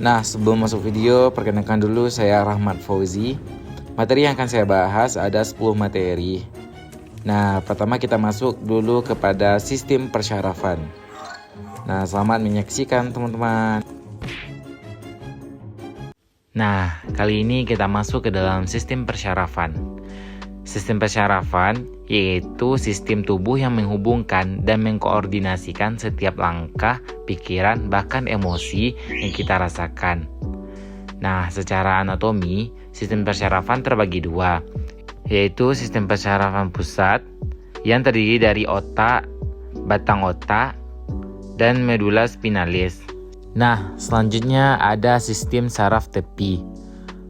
Nah, sebelum masuk video, perkenalkan dulu saya Rahmat Fauzi. Materi yang akan saya bahas ada 10 materi. Nah, pertama kita masuk dulu kepada sistem persyarafan. Nah, selamat menyaksikan teman-teman. Nah, kali ini kita masuk ke dalam sistem persyarafan. Sistem persyarafan yaitu sistem tubuh yang menghubungkan dan mengkoordinasikan setiap langkah, pikiran, bahkan emosi yang kita rasakan. Nah, secara anatomi, sistem persyarafan terbagi dua, yaitu sistem persyarafan pusat yang terdiri dari otak, batang otak, dan medula spinalis. Nah, selanjutnya ada sistem saraf tepi.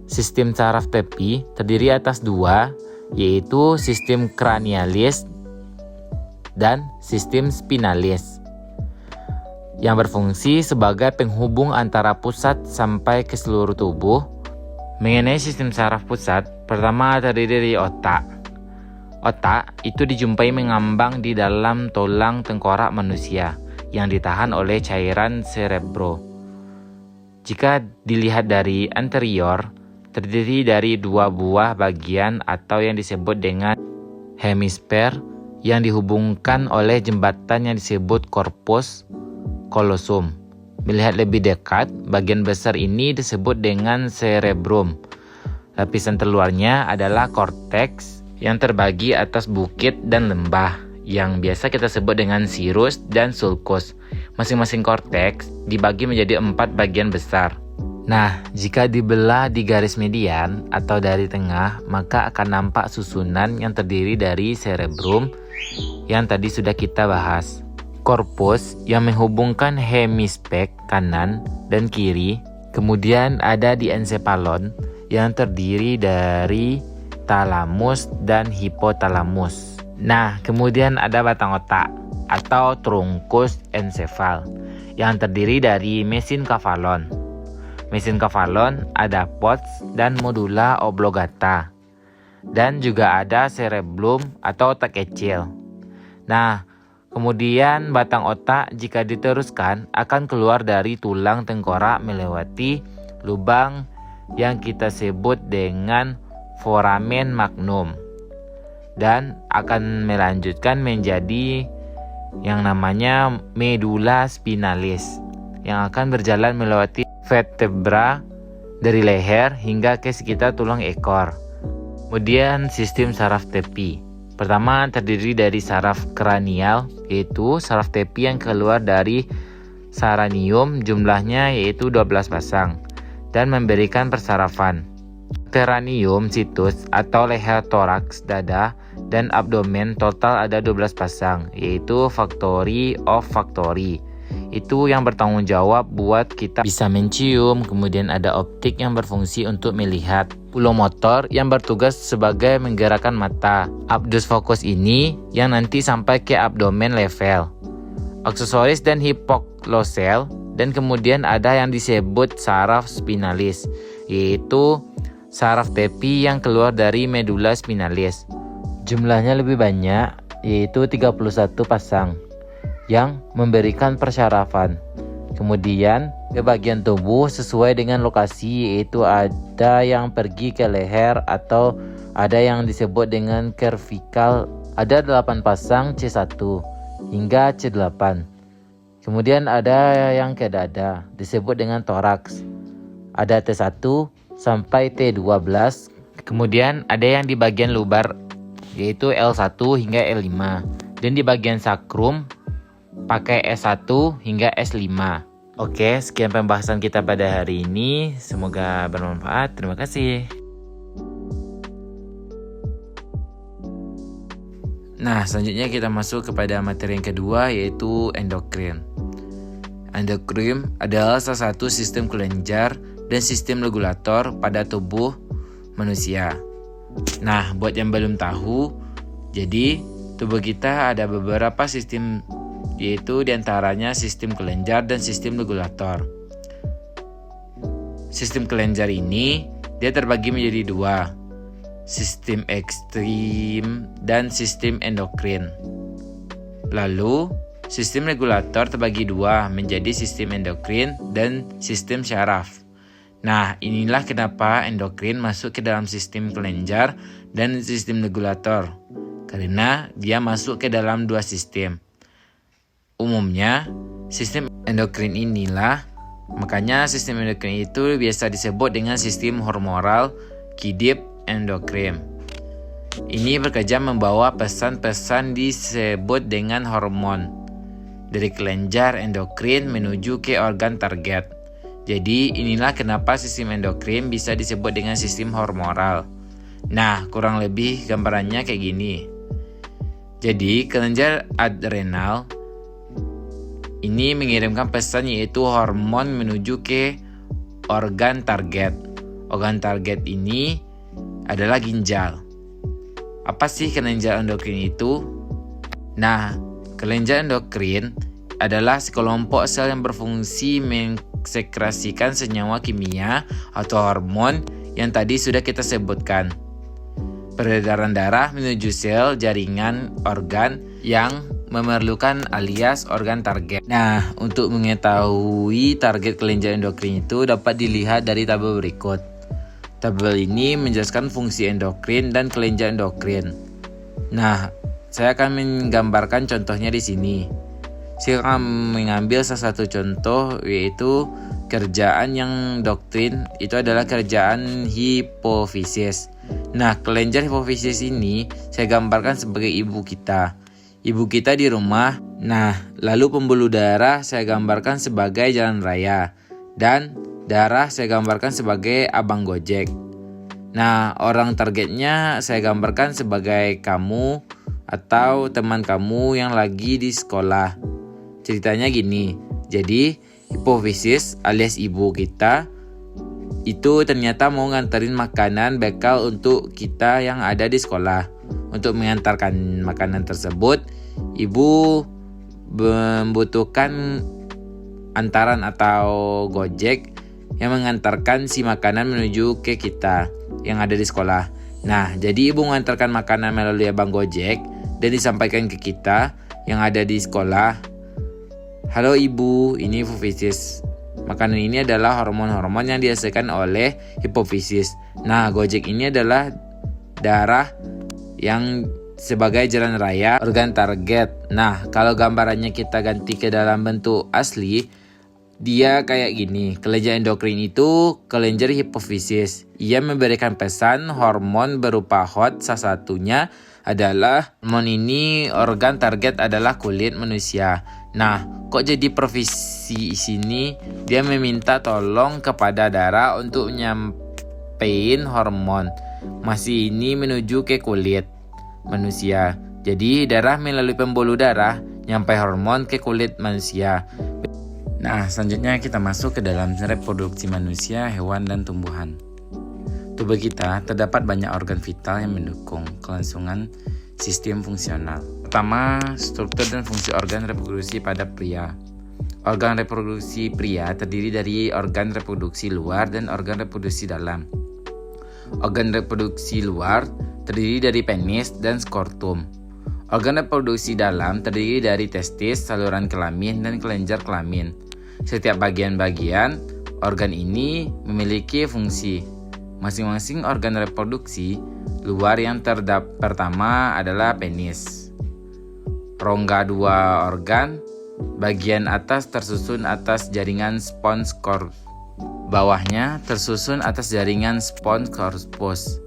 Sistem saraf tepi terdiri atas dua, yaitu sistem cranialis dan sistem spinalis, yang berfungsi sebagai penghubung antara pusat sampai ke seluruh tubuh. Mengenai sistem saraf pusat, pertama terdiri dari otak. Otak itu dijumpai mengambang di dalam tulang tengkorak manusia yang ditahan oleh cairan cerebro. Jika dilihat dari anterior, terdiri dari dua buah bagian atau yang disebut dengan hemisfer yang dihubungkan oleh jembatan yang disebut corpus callosum. Melihat lebih dekat, bagian besar ini disebut dengan cerebrum. Lapisan terluarnya adalah korteks yang terbagi atas bukit dan lembah yang biasa kita sebut dengan cirrus dan sulcus. Masing-masing korteks dibagi menjadi 4 bagian besar. Nah, jika dibelah di garis median atau dari tengah, maka akan nampak susunan yang terdiri dari cerebrum yang tadi sudah kita bahas, korpus yang menghubungkan hemisfer kanan dan kiri, kemudian ada di encephalon yang terdiri dari talamus dan hipotalamus. Nah, kemudian ada batang otak atau truncus encephal yang terdiri dari mesencaphalon. Mesencaphalon ada pons dan medula oblongata, dan juga ada cerebellum atau otak kecil. Nah, kemudian batang otak jika diteruskan akan keluar dari tulang tengkorak melewati lubang yang kita sebut dengan foramen magnum dan akan melanjutkan menjadi yang namanya medula spinalis yang akan berjalan melewati vertebra dari leher hingga ke sekitar tulang ekor. Kemudian sistem saraf tepi. Pertama terdiri dari saraf kranial, yaitu saraf tepi yang keluar dari saranium, jumlahnya yaitu 12 pasang dan memberikan persarafan. Cranium situs atau leher toraks, dada, dan abdomen total ada 12 pasang, yaitu factory of factory. Itu yang bertanggung jawab buat kita bisa mencium. Kemudian ada optik yang berfungsi untuk melihat, pulomotor yang bertugas sebagai menggerakkan mata, abdus fokus ini yang nanti sampai ke abdomen level, aksesoris dan hipoglosal, dan kemudian ada yang disebut saraf spinalis, yaitu saraf tepi yang keluar dari medula spinalis. Jumlahnya lebih banyak, yaitu 31 pasang yang memberikan persyarafan. Kemudian ke bagian tubuh sesuai dengan lokasi, yaitu ada yang pergi ke leher atau ada yang disebut dengan cervical. Ada 8 pasang C1 hingga C8. Kemudian ada yang ke dada disebut dengan toraks. Ada T1 sampai T12. Kemudian ada yang di bagian lubar yaitu L1 hingga L5, dan di bagian sakrum pakai S1 hingga S5. Oke, sekian pembahasan kita pada hari ini. Semoga bermanfaat. Terima kasih. Nah, selanjutnya kita masuk kepada materi yang kedua, yaitu endokrin. Endokrin adalah salah satu sistem kelenjar dan sistem regulator pada tubuh manusia. Nah, buat yang belum tahu, jadi tubuh kita ada beberapa sistem, yaitu diantaranya sistem kelenjar dan sistem regulator. Sistem kelenjar ini dia terbagi menjadi dua, sistem ekstrim dan sistem endokrin. Lalu sistem regulator terbagi dua menjadi sistem endokrin dan sistem syaraf. Nah, inilah kenapa endokrin masuk ke dalam sistem kelenjar dan sistem regulator. Karena dia masuk ke dalam dua sistem. Umumnya, sistem endokrin inilah, makanya sistem endokrin itu biasa disebut dengan sistem hormonal kidip endokrin. Ini bekerja membawa pesan-pesan disebut dengan hormon dari kelenjar endokrin menuju ke organ target. Jadi inilah kenapa sistem endokrin bisa disebut dengan sistem hormonal. Nah, kurang lebih gambarannya kayak gini. Jadi kelenjar adrenal ini mengirimkan pesan yaitu hormon menuju ke organ target. Organ target ini adalah ginjal. Apa sih kelenjar endokrin itu? Nah, kelenjar endokrin adalah sekelompok sel yang berfungsi mensekresikan senyawa kimia atau hormon yang tadi sudah kita sebutkan. Peredaran darah menuju sel jaringan organ yang memerlukan alias organ target. Nah, untuk mengetahui target kelenjar endokrin itu dapat dilihat dari tabel berikut. Tabel ini menjelaskan fungsi endokrin dan kelenjar endokrin. Nah, saya akan menggambarkan contohnya di sini. Saya akan mengambil salah satu contoh yaitu kerjaan yang doktrin itu adalah kerjaan hipofisis. Nah, kelenjar hipofisis ini saya gambarkan sebagai ibu kita. Ibu kita di rumah. Nah, lalu pembuluh darah saya gambarkan sebagai jalan raya. Dan darah saya gambarkan sebagai abang Gojek. Nah, orang targetnya saya gambarkan sebagai kamu atau teman kamu yang lagi di sekolah. Ceritanya gini, jadi hipofisis alias ibu kita itu ternyata mau nganterin makanan bekal untuk kita yang ada di sekolah. Untuk mengantarkan makanan tersebut, ibu membutuhkan antaran atau Gojek yang mengantarkan si makanan menuju ke kita yang ada di sekolah. Nah, jadi ibu mengantarkan makanan melalui abang Gojek dan disampaikan ke kita yang ada di sekolah. Halo ibu, ini hipofisis. Makanan ini adalah hormon-hormon yang dihasilkan oleh hipofisis. Nah, Gojek ini adalah darah yang sebagai jalan raya organ target. Nah, kalau gambarannya kita ganti ke dalam bentuk asli, dia kayak gini. Kelenjar endokrin itu kelenjar hipofisis. Ia memberikan pesan hormon berupa HOT. Salah satunya adalah hormon ini organ target adalah kulit manusia. Nah, kok jadi provisi sini dia meminta tolong kepada darah untuk nyampein hormon masih ini menuju ke kulit manusia. Jadi darah melalui pembuluh darah nyampe hormon ke kulit manusia. Nah, selanjutnya kita masuk ke dalam reproduksi manusia, hewan, dan tumbuhan. Tubuh kita terdapat banyak organ vital yang mendukung kelangsungan sistem fungsional. Pertama, struktur dan fungsi organ reproduksi pada pria. Organ reproduksi pria terdiri dari organ reproduksi luar dan organ reproduksi dalam. Organ reproduksi luar terdiri dari penis dan skrotum. Organ reproduksi dalam terdiri dari testis, saluran kelamin, dan kelenjar kelamin. Setiap bagian-bagian organ ini memiliki fungsi. Masing-masing organ reproduksi luar yang pertama adalah penis. Rongga dua organ, bagian atas tersusun atas jaringan spons corpus. Bawahnya tersusun atas jaringan spons corpus.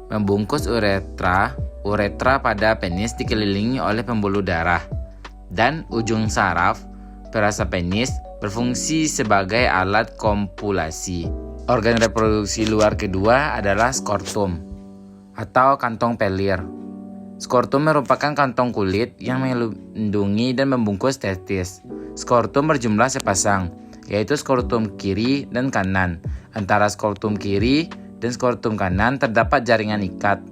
Membungkus uretra. Uretra pada penis dikelilingi oleh pembuluh darah. Dan ujung saraf perasa penis berfungsi sebagai alat kompulasi. Organ reproduksi luar kedua adalah skrotum atau kantong pelir. Skrotum merupakan kantong kulit yang melindungi dan membungkus testis. Skrotum berjumlah sepasang, yaitu skrotum kiri dan kanan. Antara skrotum kiri dan skrotum kanan terdapat jaringan ikat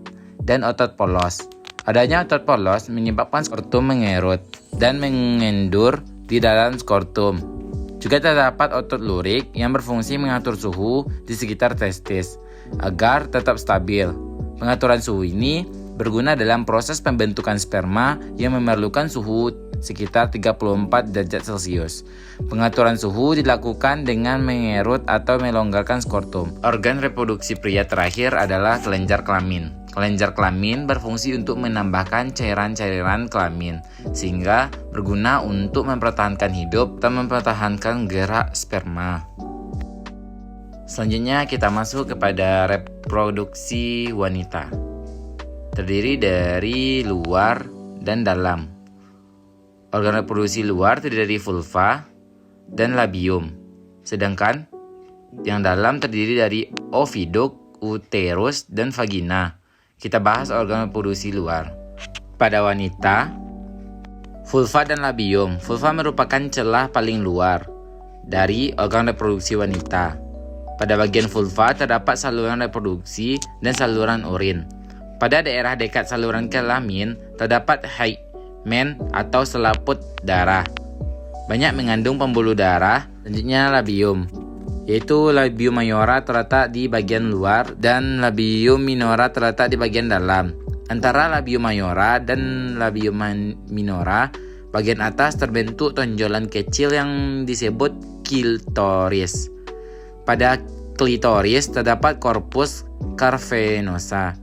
dan otot polos. Adanya otot polos menyebabkan skrotum mengerut dan mengendur di dalam skrotum. Juga terdapat otot lurik yang berfungsi mengatur suhu di sekitar testis agar tetap stabil. Pengaturan suhu ini berguna dalam proses pembentukan sperma yang memerlukan suhu sekitar 34 derajat Celcius. Pengaturan suhu dilakukan dengan mengerut atau melonggarkan skrotum. Organ reproduksi pria terakhir adalah kelenjar kelamin. Kelenjar kelamin berfungsi untuk menambahkan cairan-cairan kelamin, sehingga berguna untuk mempertahankan hidup dan mempertahankan gerak sperma. Selanjutnya kita masuk kepada reproduksi wanita. Terdiri dari luar dan dalam. Organ reproduksi luar terdiri dari vulva dan labium. Sedangkan yang dalam terdiri dari oviduk, uterus, dan vagina. Kita bahas organ reproduksi luar. Pada wanita, vulva dan labium. Vulva merupakan celah paling luar dari organ reproduksi wanita. Pada bagian vulva terdapat saluran reproduksi dan saluran urin. Pada daerah dekat saluran kelamin terdapat hymen atau selaput darah. Banyak mengandung pembuluh darah. Selanjutnya labium, yaitu labium majora terletak di bagian luar dan labium minora terletak di bagian dalam. Antara labium majora dan labium minora, bagian atas terbentuk tonjolan kecil yang disebut klitoris. Pada klitoris terdapat korpus cavernosa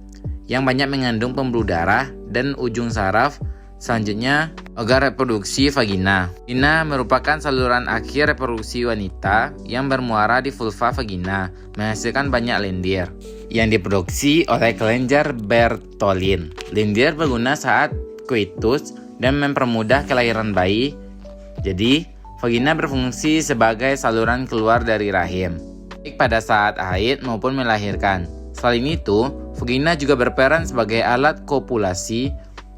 yang banyak mengandung pembuluh darah dan ujung saraf. Selanjutnya, organ reproduksi vagina. Vagina merupakan saluran akhir reproduksi wanita yang bermuara di vulva vagina, menghasilkan banyak lendir yang diproduksi oleh kelenjar Bartholin. Lendir berguna saat koitus dan mempermudah kelahiran bayi. Jadi, vagina berfungsi sebagai saluran keluar dari rahim, baik pada saat haid maupun melahirkan. Selain itu, vagina juga berperan sebagai alat kopulasi.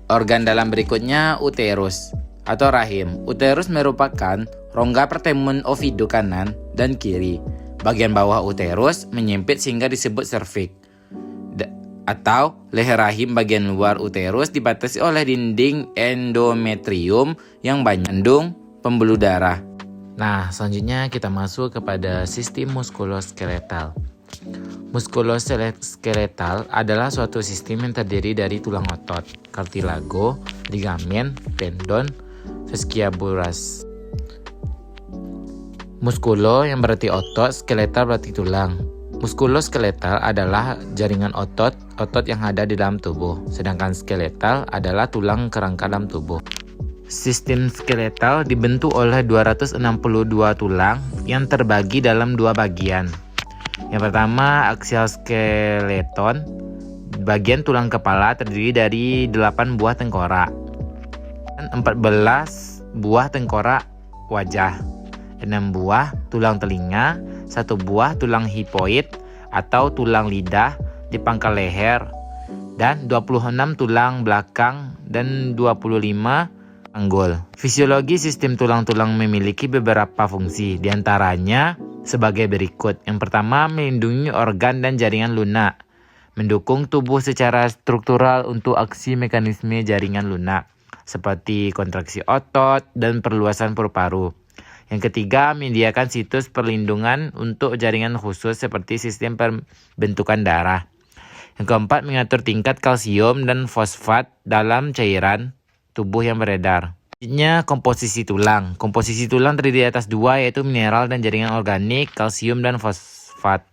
Organ dalam berikutnya uterus atau rahim. Uterus merupakan rongga pertemuan oviduk kanan dan kiri. Bagian bawah uterus menyempit sehingga disebut serviks. Atau leher rahim bagian luar uterus dibatasi oleh dinding endometrium yang banyak mengandung pembuluh darah. Nah, selanjutnya kita masuk kepada sistem muskuloskeletal. Muskuloskeletal adalah suatu sistem yang terdiri dari tulang otot, kartilago, ligamen, tendon, fasciabulas. Muskulo yang berarti otot, skeletal berarti tulang. Muskuloskeletal adalah jaringan otot yang ada di dalam tubuh, sedangkan skeletal adalah tulang kerangka dalam tubuh. Sistem skeletal dibentuk oleh 262 tulang yang terbagi dalam dua bagian. Yang pertama, axial skeleton. Bagian tulang kepala terdiri dari 8 buah tengkorak dan 14 buah tengkorak wajah, 6 buah tulang telinga, 1 buah tulang hipoid atau tulang lidah di pangkal leher, dan 26 tulang belakang dan 25 panggul. Fisiologi sistem tulang-tulang memiliki beberapa fungsi, diantaranya sebagai berikut. Yang pertama, melindungi organ dan jaringan lunak, mendukung tubuh secara struktural untuk aksi mekanisme jaringan lunak, seperti kontraksi otot dan perluasan paru-paru. Yang ketiga, menyediakan situs perlindungan untuk jaringan khusus seperti sistem pembentukan darah. Yang keempat, mengatur tingkat kalsium dan fosfat dalam cairan tubuh yang beredar. Selanjutnya, komposisi tulang. Komposisi tulang terdiri atas dua, yaitu mineral dan jaringan organik, kalsium dan fosfat.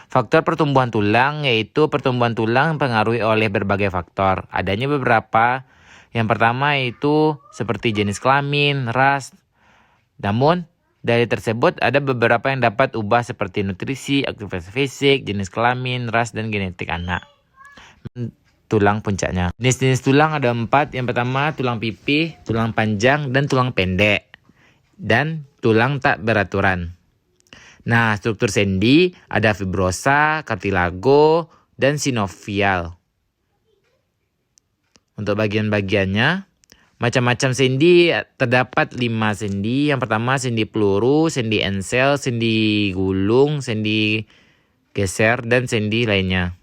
Faktor pertumbuhan tulang, yaitu pertumbuhan tulang dipengaruhi oleh berbagai faktor. Adanya beberapa. Yang pertama yaitu seperti jenis kelamin, ras. Namun, dari tersebut ada beberapa yang dapat ubah seperti nutrisi, aktivitas fisik, jenis kelamin, ras, dan genetik anak. Tulang puncaknya. Jenis-jenis tulang ada 4. Yang pertama, tulang pipih, tulang panjang, dan tulang pendek. Dan tulang tak beraturan. Nah, struktur sendi ada fibrosa, kartilago, dan sinovial. Untuk bagian-bagiannya, macam-macam sendi terdapat 5 sendi. Yang pertama, sendi peluru, sendi ensel, sendi gulung, sendi geser, dan sendi lainnya.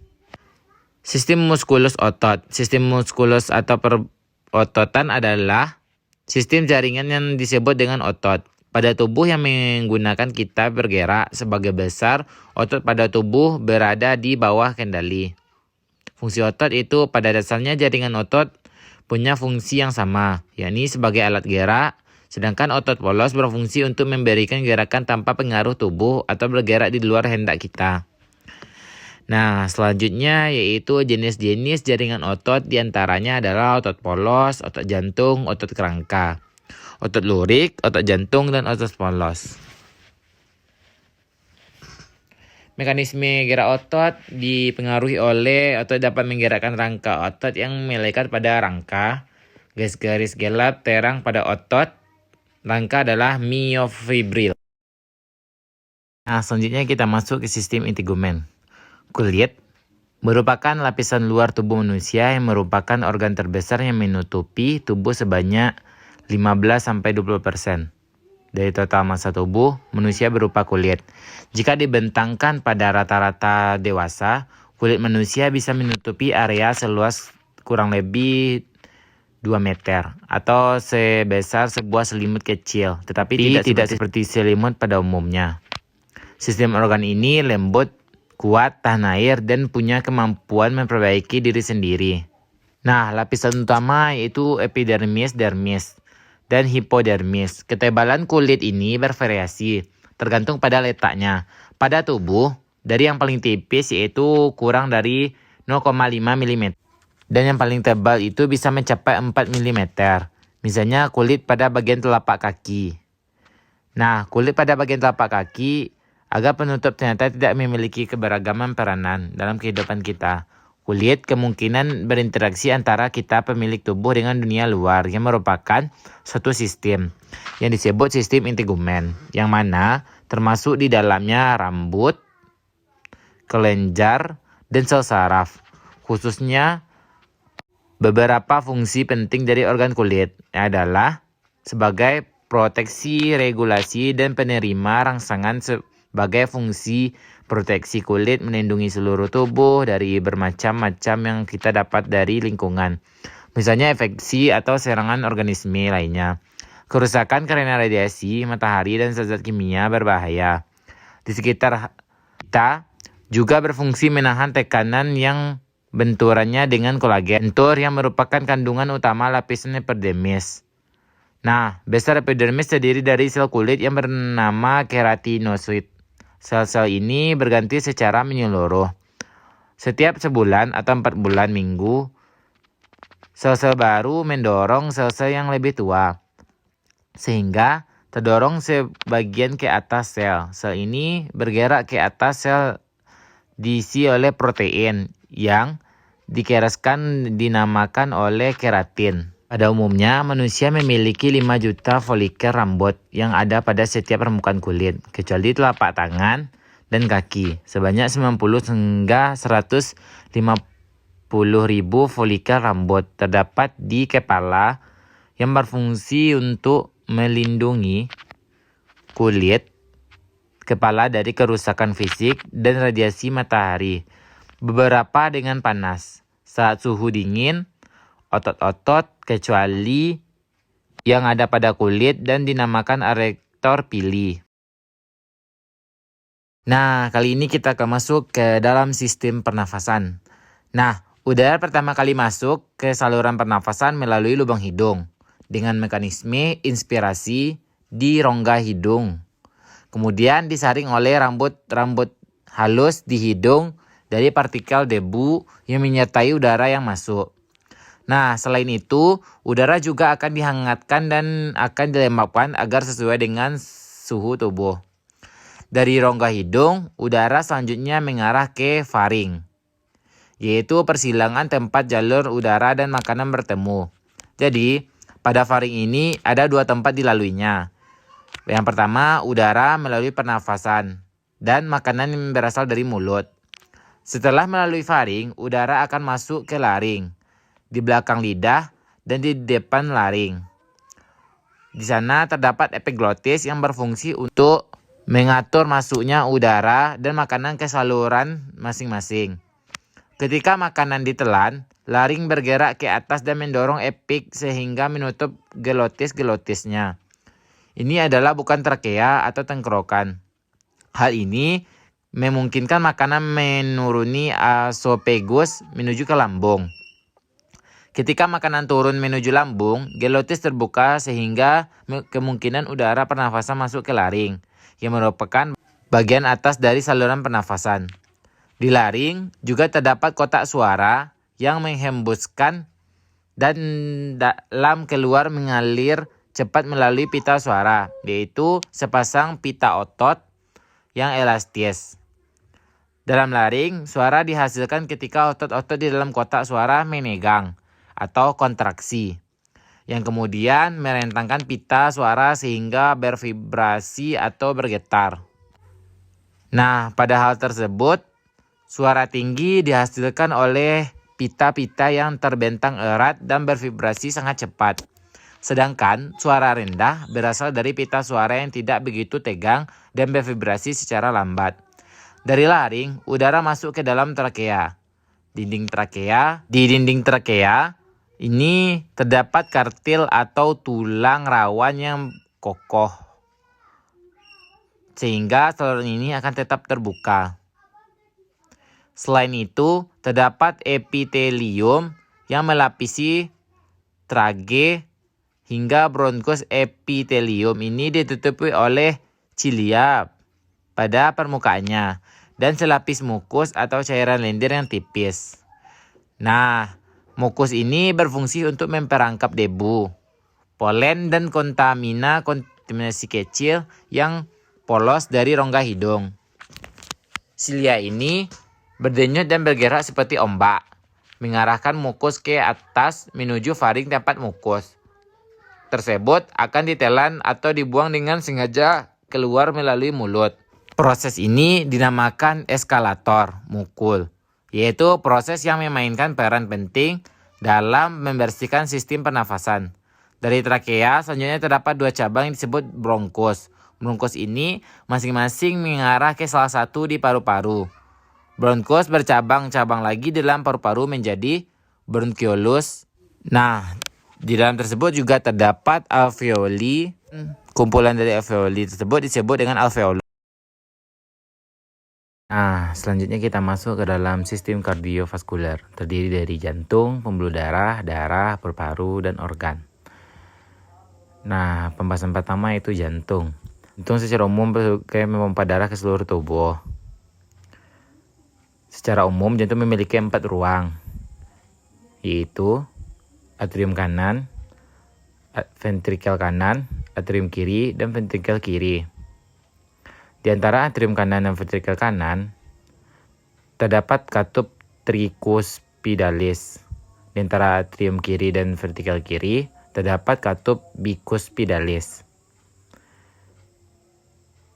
Sistem muskulus otot. Sistem muskulus atau perototan adalah sistem jaringan yang disebut dengan otot pada tubuh yang menggunakan kita bergerak. Sebagai besar, otot pada tubuh berada di bawah kendali. Fungsi otot itu pada dasarnya jaringan otot punya fungsi yang sama, yakni sebagai alat gerak, sedangkan otot polos berfungsi untuk memberikan gerakan tanpa pengaruh tubuh atau bergerak di luar hendak kita. Nah, selanjutnya yaitu jenis-jenis jaringan otot, diantaranya adalah otot polos, otot jantung, otot kerangka, otot lurik, otot jantung, dan otot polos. Mekanisme gerak otot dipengaruhi oleh otot dapat menggerakkan rangka otot yang melekat pada rangka. Garis-garis gelap terang pada otot rangka adalah myofibril. Nah, selanjutnya kita masuk ke sistem integumen. Kulit merupakan lapisan luar tubuh manusia yang merupakan organ terbesar yang menutupi tubuh sebanyak 15-20%. Dari total massa tubuh, manusia berupa kulit. Jika dibentangkan pada rata-rata dewasa, kulit manusia bisa menutupi area seluas kurang lebih 2 meter atau sebesar sebuah selimut kecil, tetapi tidak seperti selimut pada umumnya. Sistem organ ini lembut, kuat, tahan air, dan punya kemampuan memperbaiki diri sendiri. Nah, lapisan utama yaitu epidermis, dermis, dan hipodermis. Ketebalan kulit ini bervariasi, tergantung pada letaknya. Pada tubuh, dari yang paling tipis yaitu kurang dari 0,5 mm. Dan yang paling tebal itu bisa mencapai 4 mm. Misalnya kulit pada bagian telapak kaki. Nah, kulit pada bagian telapak kaki agak penutup ternyata tidak memiliki keberagaman peranan dalam kehidupan kita. Kulit kemungkinan berinteraksi antara kita pemilik tubuh dengan dunia luar yang merupakan suatu sistem yang disebut sistem integumen, yang mana termasuk di dalamnya rambut, kelenjar, dan sel saraf. Khususnya beberapa fungsi penting dari organ kulit adalah sebagai proteksi, regulasi, dan penerima rangsangan sebagai fungsi proteksi kulit melindungi seluruh tubuh dari bermacam-macam yang kita dapat dari lingkungan. Misalnya infeksi atau serangan organisme lainnya. Kerusakan karena radiasi, matahari, dan zat-zat kimia berbahaya di sekitar kita juga berfungsi menahan tekanan yang benturannya dengan kolagen. Bentur yang merupakan kandungan utama lapisan epidermis. Nah, besar epidermis terdiri dari sel kulit yang bernama keratinosit. Sel-sel ini berganti secara menyeluruh. Setiap sebulan atau 4 bulan minggu, sel-sel baru mendorong sel-sel yang lebih tua, sehingga terdorong sebagian ke atas sel. Sel ini bergerak ke atas sel diisi oleh protein yang dikeraskan dinamakan oleh keratin. Pada umumnya, manusia memiliki 5 juta folikel rambut yang ada pada setiap permukaan kulit, kecuali telapak tangan dan kaki. Sebanyak 90 hingga 150 ribu folikel rambut terdapat di kepala yang berfungsi untuk melindungi kulit kepala dari kerusakan fisik dan radiasi matahari. Beberapa dengan panas. Saat suhu dingin, otot-otot kecuali yang ada pada kulit dan dinamakan erektor pili. Nah, kali ini kita akan masuk ke dalam sistem pernafasan. Nah, udara pertama kali masuk ke saluran pernafasan melalui lubang hidung dengan mekanisme inspirasi di rongga hidung. Kemudian disaring oleh rambut-rambut halus di hidung dari partikel debu yang menyertai udara yang masuk. Nah, selain itu, udara juga akan dihangatkan dan akan dilembabkan agar sesuai dengan suhu tubuh. Dari rongga hidung, udara selanjutnya mengarah ke faring, yaitu persilangan tempat jalur udara dan makanan bertemu. Jadi, pada faring ini ada 2 tempat dilaluinya. Yang pertama, udara melalui pernafasan dan makanan yang berasal dari mulut. Setelah melalui faring, udara akan masuk ke laring, di belakang lidah, dan di depan laring. Di sana terdapat epiglotis yang berfungsi untuk mengatur masuknya udara dan makanan ke saluran masing-masing. Ketika makanan ditelan, laring bergerak ke atas dan mendorong epik sehingga menutup glotis-glotisnya. Ini adalah bukan trakea atau tenggorokan. Hal ini memungkinkan makanan menuruni esophagus menuju ke lambung. Ketika makanan turun menuju lambung, glotis terbuka sehingga kemungkinan udara pernafasan masuk ke laring, yang merupakan bagian atas dari saluran pernafasan. Di laring juga terdapat kotak suara yang menghembuskan dan dalam keluar mengalir cepat melalui pita suara, yaitu sepasang pita otot yang elastis. Dalam laring, suara dihasilkan ketika otot-otot di dalam kotak suara menegang atau kontraksi, yang kemudian merentangkan pita suara sehingga bervibrasi atau bergetar. Nah, pada hal tersebut, suara tinggi dihasilkan oleh pita-pita yang terbentang erat dan bervibrasi sangat cepat. Sedangkan suara rendah berasal dari pita suara yang tidak begitu tegang dan bervibrasi secara lambat. Dari laring, udara masuk ke dalam trakea. Di dinding trakea ini terdapat kartil atau tulang rawan yang kokoh, sehingga saluran ini akan tetap terbuka. Selain itu, terdapat epitelium yang melapisi trage hingga bronkus. Epitelium ini ditutupi oleh cilia pada permukaannya dan selapis mukus atau cairan lendir yang tipis. Nah, mukus ini berfungsi untuk memperangkap debu, polen, dan kontaminasi kecil yang polos dari rongga hidung. Silia ini berdenyut dan bergerak seperti ombak, mengarahkan mukus ke atas menuju faring tempat mukus tersebut akan ditelan atau dibuang dengan sengaja keluar melalui mulut. Proses ini dinamakan eskalator mukul, yaitu proses yang memainkan peran penting dalam membersihkan sistem pernafasan. Dari trakea, selanjutnya terdapat dua cabang yang disebut bronkus. Bronkus ini masing-masing mengarah ke salah satu di paru-paru. Bronkus bercabang-cabang lagi dalam paru-paru menjadi bronkiolus. Nah, di dalam tersebut juga terdapat alveoli. Kumpulan dari alveoli tersebut disebut dengan alveolus. Nah, selanjutnya kita masuk ke dalam sistem kardiovaskuler. Terdiri dari jantung, pembuluh darah, paru-paru, dan organ. Nah, pembahasan pertama itu jantung. Jantung secara umum memompa darah ke seluruh tubuh. Secara umum, jantung memiliki 4 ruang, yaitu atrium kanan, ventrikel kanan, atrium kiri, dan ventrikel kiri. Di antara atrium kanan dan ventrikel kanan, terdapat katup tricuspidalis. Di antara atrium kiri dan ventrikel kiri, terdapat katup bicuspidalis.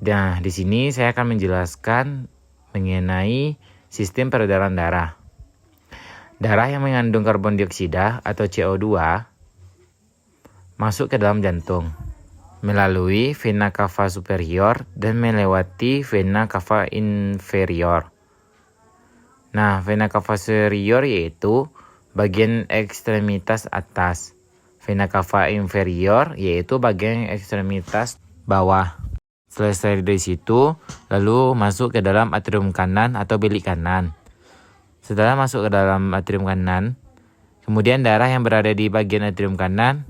Nah, di sini saya akan menjelaskan mengenai sistem peredaran darah. Darah yang mengandung karbon dioksida atau CO2 masuk ke dalam jantung melalui vena cava superior dan melewati vena cava inferior. Nah, vena cava superior yaitu bagian ekstremitas atas. Vena cava inferior yaitu bagian ekstremitas bawah. Selesai dari situ, lalu masuk ke dalam atrium kanan atau bilik kanan. Setelah masuk ke dalam atrium kanan, kemudian darah yang berada di bagian atrium kanan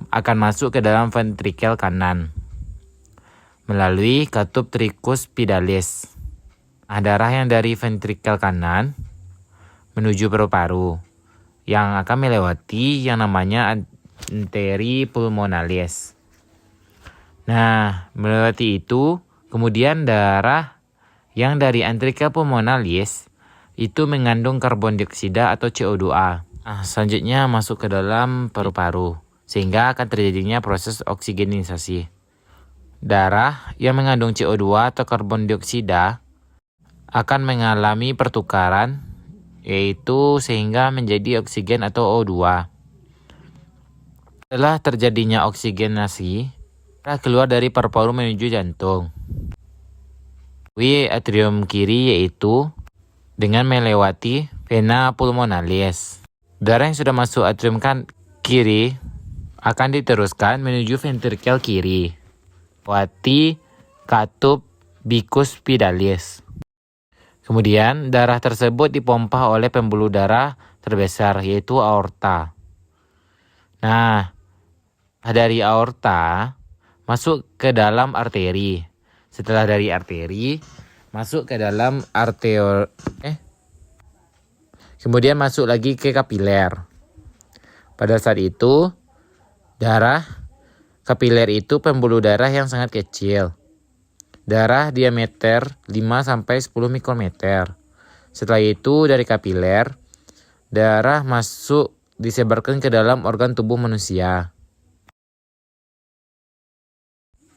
akan masuk ke dalam ventrikel kanan melalui katup tricuspidalis. Nah, darah yang dari ventrikel kanan menuju paru-paru yang akan melewati yang namanya arteri pulmonalis. Nah, melewati itu, kemudian darah yang dari arteri pulmonalis itu mengandung karbon dioksida atau CO2. Nah, selanjutnya masuk ke dalam paru-paru, sehingga akan terjadinya proses oksigenisasi. Darah yang mengandung CO2 atau karbon dioksida akan mengalami pertukaran, yaitu sehingga menjadi oksigen atau O2. Setelah terjadinya oksigenasi, darah keluar dari paru-paru menuju jantung. Atrium kiri yaitu dengan melewati vena pulmonalis. Darah yang sudah masuk atrium kiri akan diteruskan menuju ventrikel kiri, lewati katup bicuspidalis. Kemudian darah tersebut dipompa oleh pembuluh darah terbesar yaitu aorta. Nah, dari aorta masuk ke dalam arteri. Setelah dari arteri masuk ke dalam kemudian masuk lagi ke kapiler. Pada saat itu darah kapiler itu pembuluh darah yang sangat kecil. Darah diameter 5-10 mikrometer. Setelah itu dari kapiler, darah masuk disebarkan ke dalam organ tubuh manusia.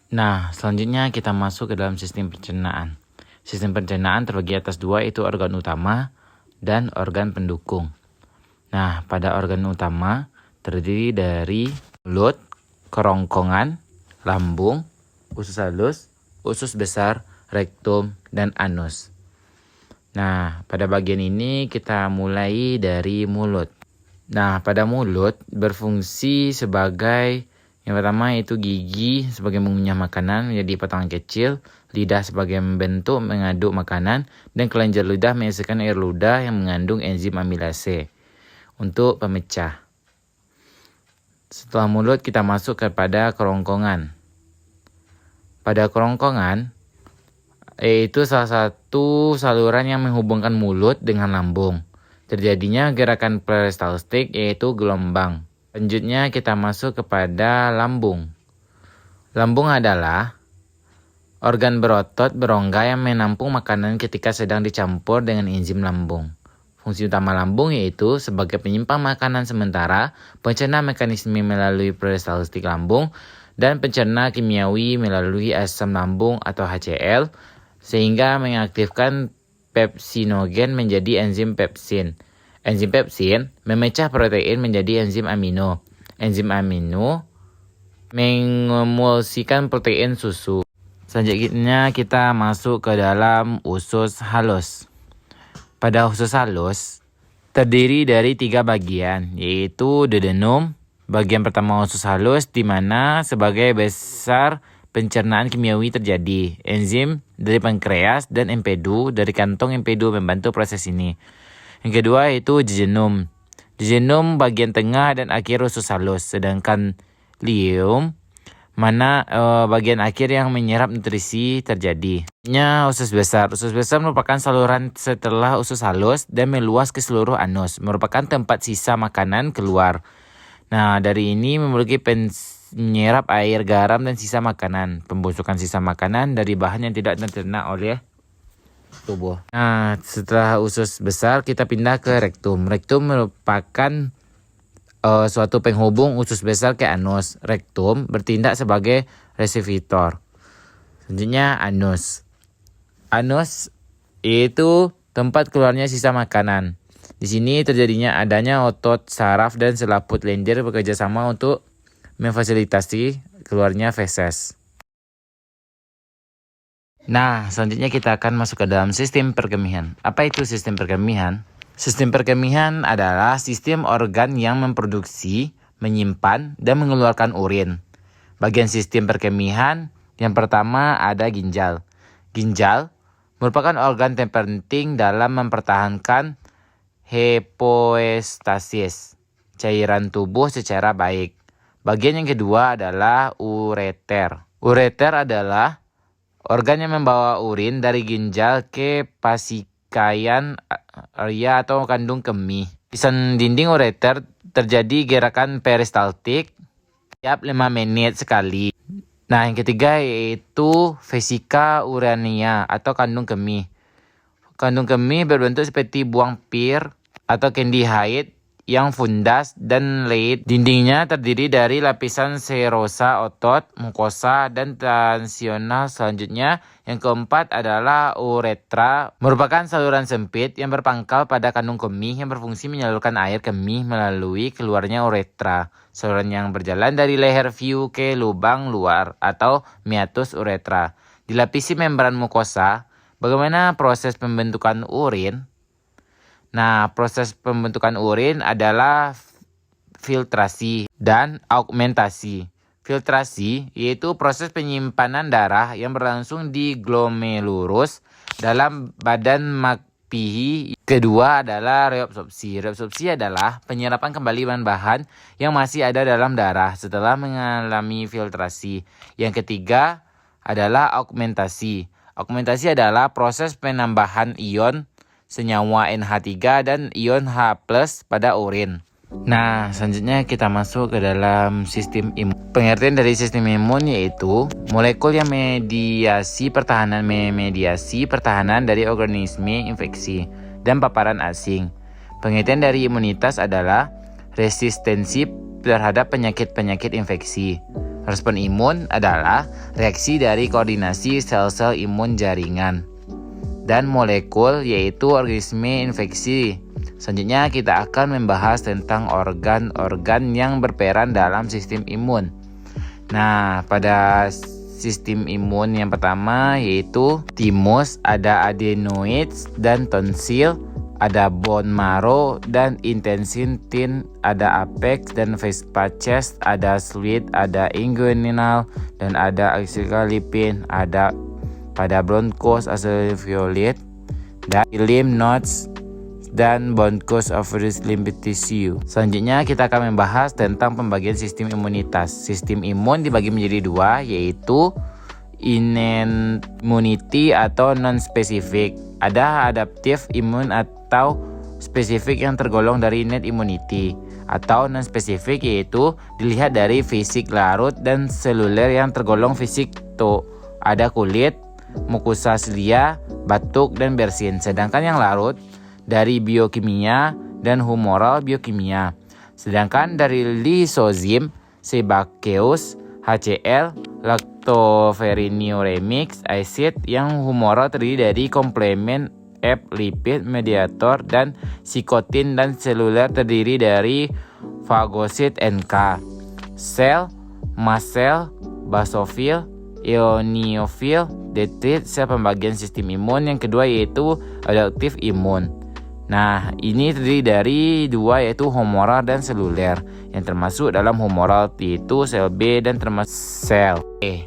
Nah, selanjutnya kita masuk ke dalam sistem pencernaan. Sistem pencernaan terbagi atas dua, yaitu organ utama dan organ pendukung. Nah, pada organ utama terdiri dari mulut, kerongkongan, lambung, usus halus, usus besar, rektum, dan anus. Nah, pada bagian ini kita mulai dari mulut. Nah, pada mulut berfungsi sebagai yang pertama itu gigi sebagai mengunyah makanan menjadi potongan kecil, lidah sebagai membentuk mengaduk makanan, dan kelenjar lidah menghasilkan air ludah yang mengandung enzim amilase untuk pemecah. Setelah mulut kita masuk kepada kerongkongan. Pada kerongkongan, yaitu salah satu saluran yang menghubungkan mulut dengan lambung. Terjadinya gerakan peristaltik yaitu gelombang. Selanjutnya kita masuk kepada lambung. Lambung adalah organ berotot berongga yang menampung makanan ketika sedang dicampur dengan enzim lambung. Fungsi utama lambung yaitu sebagai penyimpan makanan sementara, pencerna mekanisme melalui peristaltik lambung, dan pencerna kimiawi melalui asam lambung atau HCl, sehingga mengaktifkan pepsinogen menjadi enzim pepsin. Enzim pepsin memecah protein menjadi enzim amino. Enzim amino mengemulsikan protein susu. Selanjutnya kita masuk ke dalam usus halus. Pada usus halus terdiri dari 3 bagian, yaitu duodenum. Bagian pertama usus halus di mana sebagai besar pencernaan kimiawi terjadi. Enzim dari pankreas dan empedu dari kantong empedu membantu proses ini. Yang kedua yaitu jejunum. Jejunum bagian tengah dan akhir usus halus. Sedangkan ileum mana bagian akhir yang menyerap nutrisi terjadi. Usus besar. Usus besar merupakan saluran setelah usus halus dan meluas ke seluruh anus. Merupakan tempat sisa makanan keluar. Nah, dari ini memiliki penyerap air, garam, dan sisa makanan. Pembusukan sisa makanan dari bahan yang tidak tercerna oleh tubuh. Nah, setelah usus besar kita pindah ke rektum. Rektum merupakan suatu penghubung usus besar ke anus. Rektum bertindak sebagai reseptor. Selanjutnya anus. Anus itu tempat keluarnya sisa makanan. Di sini terjadinya adanya otot saraf dan selaput lenjer bekerja sama untuk memfasilitasi keluarnya feses. Nah, selanjutnya kita akan masuk ke dalam sistem perkemihan. Apa itu sistem perkemihan? Sistem perkemihan adalah sistem organ yang memproduksi, menyimpan, dan mengeluarkan urin. Bagian sistem perkemihan yang pertama ada ginjal. Ginjal merupakan organ terpenting dalam mempertahankan homeostasis cairan tubuh secara baik. Bagian yang kedua adalah ureter. Ureter adalah organ yang membawa urin dari ginjal ke pasikayan area atau kandung kemih. Di dinding ureter terjadi gerakan peristaltik tiap 5 menit sekali. Nah, yang ketiga yaitu vesika urinea atau kandung kemih. Kandung kemih berbentuk seperti buang pir atau candy hide yang fundas dan leit. Dindingnya terdiri dari lapisan serosa, otot, mukosa, dan transional. Selanjutnya, yang keempat adalah uretra, merupakan saluran sempit yang berpangkal pada kandung kemih yang berfungsi menyalurkan air kemih melalui keluarnya uretra. Saluran yang berjalan dari leher view ke lubang luar atau meatus uretra. Dilapisi membran mukosa. Bagaimana proses pembentukan urin? Nah, proses pembentukan urin adalah filtrasi dan augmentasi. Filtrasi yaitu proses penyimpanan darah yang berlangsung di glomerulus dalam badan MACPI. Kedua adalah reabsorpsi. Reabsorpsi adalah penyerapan kembali bahan-bahan yang masih ada dalam darah setelah mengalami filtrasi. Yang ketiga adalah augmentasi. Augmentasi adalah proses penambahan ion senyawa NH3 dan ion H+ pada urin. Nah, selanjutnya kita masuk ke dalam sistem imun. Pengertian dari sistem imun yaitu molekul yang mediasi pertahanan dari organisme infeksi dan paparan asing. Pengertian dari imunitas adalah resistensi terhadap penyakit-penyakit infeksi. Respon imun adalah reaksi dari koordinasi sel-sel imun jaringan. Dan molekul yaitu organisme infeksi. Selanjutnya kita akan membahas tentang organ-organ yang berperan dalam sistem imun. Nah, pada sistem imun yang pertama yaitu thymus, ada adenoids dan tonsil, ada bone marrow dan intestine, ada apex dan vespa chest, ada sweat, ada inguinal dan ada axial lipin, ada pada bronchus alveoli dan lymph nodes dan bronchus ovaris lymph tissue. Selanjutnya kita akan membahas tentang pembagian sistem imunitas. Sistem imun dibagi menjadi dua, yaitu innate immunity atau non-specific. Ada adaptive immune atau spesifik yang tergolong dari innate immunity. Atau non-specific yaitu dilihat dari fisik larut dan seluler yang tergolong fisik ada kulit, mukosa silia, batuk, dan bersin. Sedangkan yang larut dari biokimia dan humoral biokimia. Sedangkan dari lisozim, sebaceous, HCl, lactoferrinuremic acid yang humoral terdiri dari komplement F lipid mediator dan psikotin, dan seluler terdiri dari fagosit NK. Sel, mast cell, basofil, eosinophil, detrit, sel pembagian sistem imun. Yang kedua yaitu adaptif imun. Nah, ini terdiri dari dua yaitu humoral dan seluler. Yang termasuk dalam humoral yaitu sel B dan termasuk sel E.